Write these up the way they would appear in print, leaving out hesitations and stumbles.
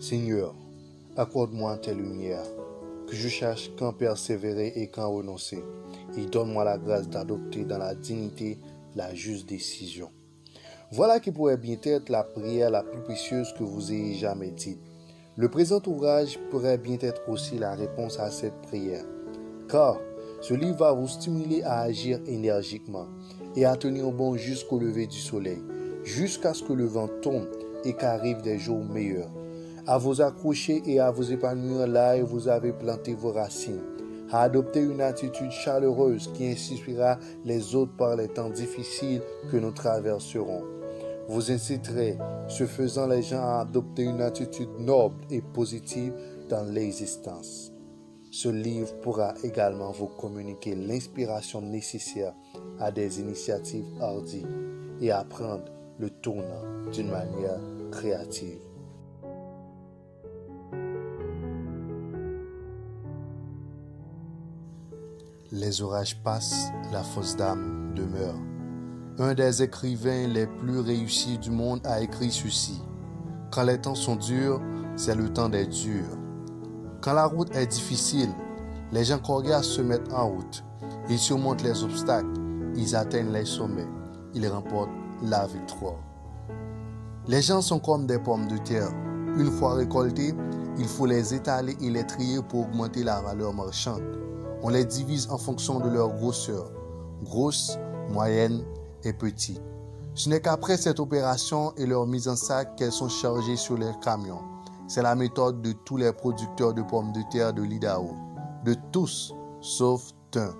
Seigneur, accorde-moi tes lumières, que je cherche quand persévérer et quand renoncer, et donne-moi la grâce d'adopter dans la dignité la juste décision. Voilà qui pourrait bien être la prière la plus précieuse que vous ayez jamais dite. Le présent ouvrage pourrait bien être aussi la réponse à cette prière, car ce livre va vous stimuler à agir énergiquement et à tenir bon jusqu'au lever du soleil, jusqu'à ce que le vent tombe et qu'arrivent des jours meilleurs, à vous accrocher et à vous épanouir là où vous avez planté vos racines, à adopter une attitude chaleureuse qui inspirera les autres par les temps difficiles que nous traverserons. Vous inciterez, ce faisant, les gens à adopter une attitude noble et positive dans l'existence. Ce livre pourra également vous communiquer l'inspiration nécessaire à des initiatives hardies et à prendre le tournant d'une manière créative. Les orages passent, la fausse dame demeure. Un des écrivains les plus réussis du monde a écrit ceci. Quand les temps sont durs, c'est le temps des durs. Quand la route est difficile, les gens courageux se mettent en route. Ils surmontent les obstacles, ils atteignent les sommets, ils remportent la victoire. Les gens sont comme des pommes de terre. Une fois récoltées, il faut les étaler et les trier pour augmenter la valeur marchande. On les divise en fonction de leur grosseur, grosse, moyenne et petite. Ce n'est qu'après cette opération et leur mise en sac qu'elles sont chargées sur les camions. C'est la méthode de tous les producteurs de pommes de terre de l'Idaho. De tous, sauf un.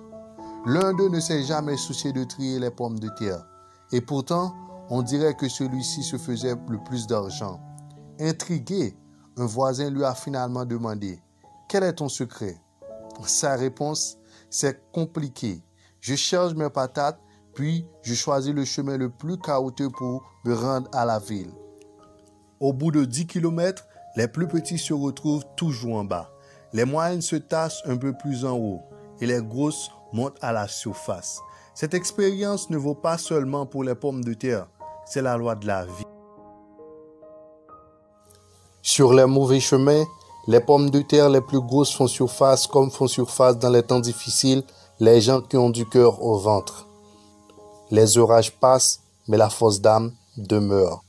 L'un d'eux ne s'est jamais soucié de trier les pommes de terre. Et pourtant, on dirait que celui-ci se faisait le plus d'argent. Intrigué, un voisin lui a finalement demandé « Quel est ton secret ?» Sa réponse, c'est compliqué. Je cherche mes patates, puis je choisis le chemin le plus chaotique pour me rendre à la ville. Au bout de 10 km, les plus petits se retrouvent toujours en bas. Les moyennes se tassent un peu plus en haut et les grosses montent à la surface. Cette expérience ne vaut pas seulement pour les pommes de terre, c'est la loi de la vie. Sur les mauvais chemins, les pommes de terre les plus grosses font surface comme font surface dans les temps difficiles les gens qui ont du cœur au ventre. Les orages passent, mais la force d'âme demeure.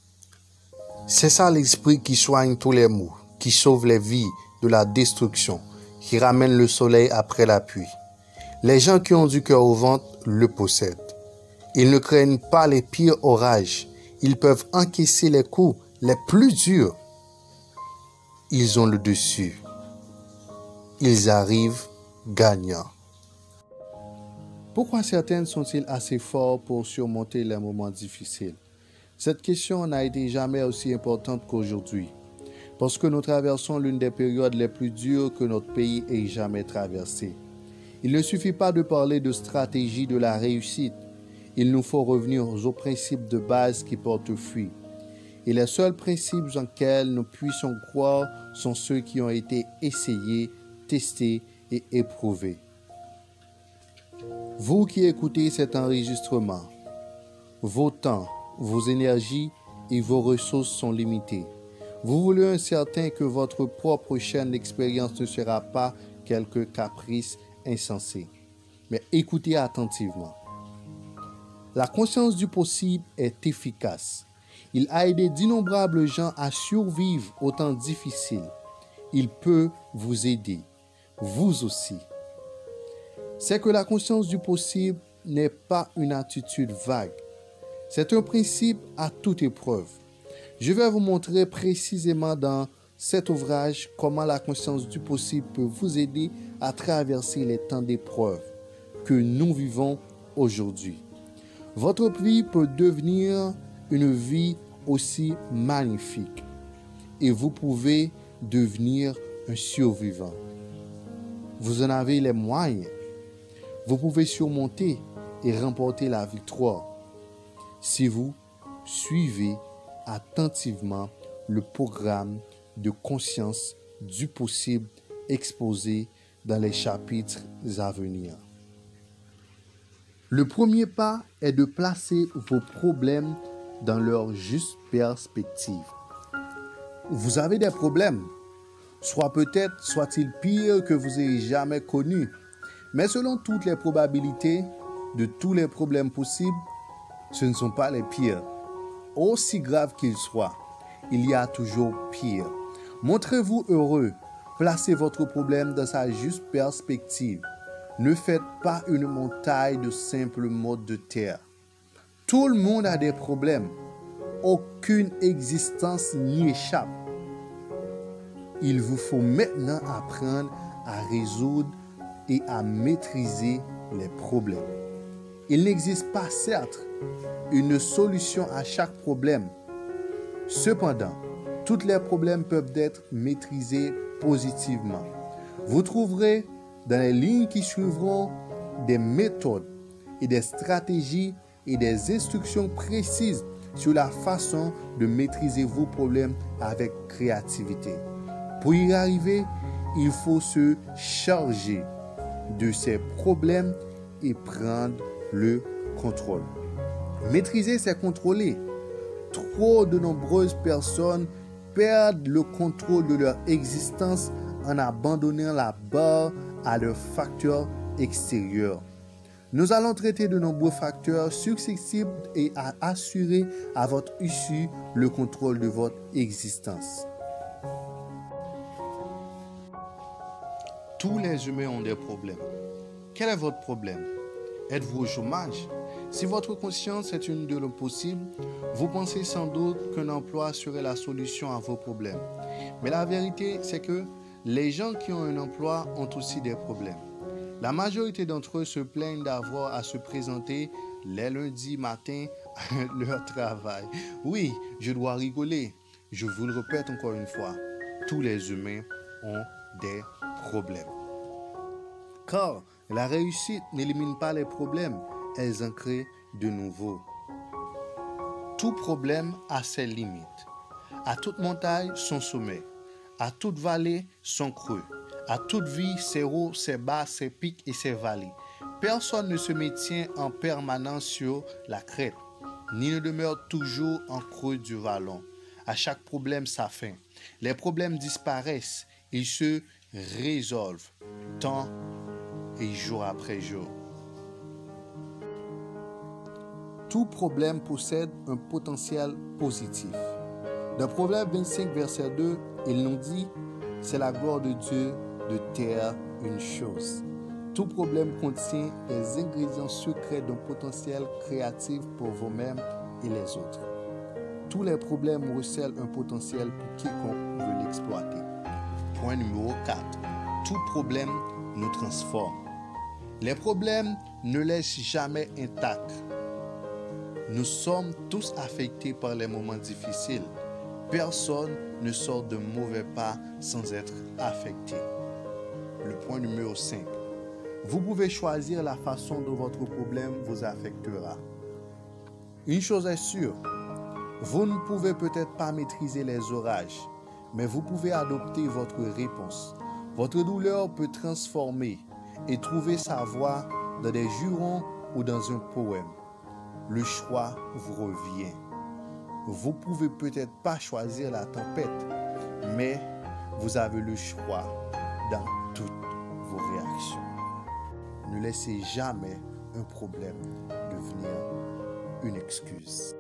C'est ça l'esprit qui soigne tous les maux, qui sauve les vies de la destruction, qui ramène le soleil après la pluie. Les gens qui ont du cœur au ventre le possèdent. Ils ne craignent pas les pires orages. Ils peuvent encaisser les coups les plus durs. Ils ont le dessus. Ils arrivent gagnants. Pourquoi certains sont-ils assez forts pour surmonter les moments difficiles? Cette question n'a été jamais aussi importante qu'aujourd'hui, parce que nous traversons l'une des périodes les plus dures que notre pays ait jamais traversées. Il ne suffit pas de parler de stratégie de la réussite. Il nous faut revenir aux principes de base qui portent fruit. Et les seuls principes en lesquels nous puissions croire sont ceux qui ont été essayés, testés et éprouvés. Vous qui écoutez cet enregistrement, vos temps, vos énergies et vos ressources sont limitées. Vous voulez un certain que votre propre chaîne d'expérience ne sera pas quelque caprice insensé. Mais écoutez attentivement. La conscience du possible est efficace. Il a aidé d'innombrables gens à survivre aux temps difficiles. Il peut vous aider, vous aussi. C'est que la conscience du possible n'est pas une attitude vague. C'est un principe à toute épreuve. Je vais vous montrer précisément dans cet ouvrage comment la conscience du possible peut vous aider à traverser les temps d'épreuve que nous vivons aujourd'hui. Votre vie peut devenir une vie aussi magnifique et vous pouvez devenir un survivant. Vous en avez les moyens. Vous pouvez surmonter et remporter la victoire si vous suivez attentivement le programme de conscience du possible exposé dans les chapitres à venir. Le premier pas est de placer vos problèmes dans leur juste perspective. Vous avez des problèmes. Soit peut-être soit-il pire que vous ayez jamais connu. Mais selon toutes les probabilités de tous les problèmes possibles, ce ne sont pas les pires. Aussi grave qu'ils soient, il y a toujours pire. Montrez-vous heureux. Placez votre problème dans sa juste perspective. Ne faites pas une montagne de simples modes de terre. Tout le monde a des problèmes. Aucune existence n'y échappe. Il vous faut maintenant apprendre à résoudre et à maîtriser les problèmes. Il n'existe pas, certes, une solution à chaque problème. Cependant, tous les problèmes peuvent être maîtrisés positivement. Vous trouverez dans les lignes qui suivront des méthodes et des stratégies et des instructions précises sur la façon de maîtriser vos problèmes avec créativité. Pour y arriver, il faut se charger de ces problèmes et prendre le contrôle. Maîtriser, c'est contrôler. Trop de nombreuses personnes perdent le contrôle de leur existence en abandonnant la barre à leurs facteurs extérieurs. Nous allons traiter de nombreux facteurs susceptibles et à assurer à votre issue le contrôle de votre existence. Tous les humains ont des problèmes. Quel est votre problème? Êtes-vous au chômage? Si votre conscience est une de l'impossible, vous pensez sans doute qu'un emploi serait la solution à vos problèmes. Mais la vérité, c'est que les gens qui ont un emploi ont aussi des problèmes. La majorité d'entre eux se plaignent d'avoir à se présenter les lundis matins à leur travail. Oui, je dois rigoler. Je vous le répète encore une fois, tous les humains ont des problèmes. Car la réussite n'élimine pas les problèmes, elles en créent de nouveaux. Tout problème a ses limites. À toute montagne, son sommet. À toute vallée, son creux. À toute vie, ses hauts, ses bas, ses pics et ses vallées. Personne ne se maintient en permanence sur la crête, ni ne demeure toujours en creux du vallon. À chaque problème, sa fin. Les problèmes disparaissent, ils se résolvent, temps et jour après jour. Tout problème possède un potentiel positif. Dans Proverbe 25, verset 2, il nous dit « C'est la gloire de Dieu de taire une chose ». Tout problème contient les ingrédients secrets d'un potentiel créatif pour vous-même et les autres. Tous les problèmes recèlent un potentiel pour quiconque veut l'exploiter. Point numéro 4. Tout problème nous transforme. Les problèmes ne laissent jamais intacts. Nous sommes tous affectés par les moments difficiles. Personne ne sort de mauvais pas sans être affecté. Le point numéro 5. Vous pouvez choisir la façon dont votre problème vous affectera. Une chose est sûre, vous ne pouvez peut-être pas maîtriser les orages, mais vous pouvez adopter votre réponse. Votre douleur peut transformer et trouver sa voie dans des jurons ou dans un poème. Le choix vous revient. Vous pouvez peut-être pas choisir la tempête, mais vous avez le choix dans toutes vos réactions. Ne laissez jamais un problème devenir une excuse.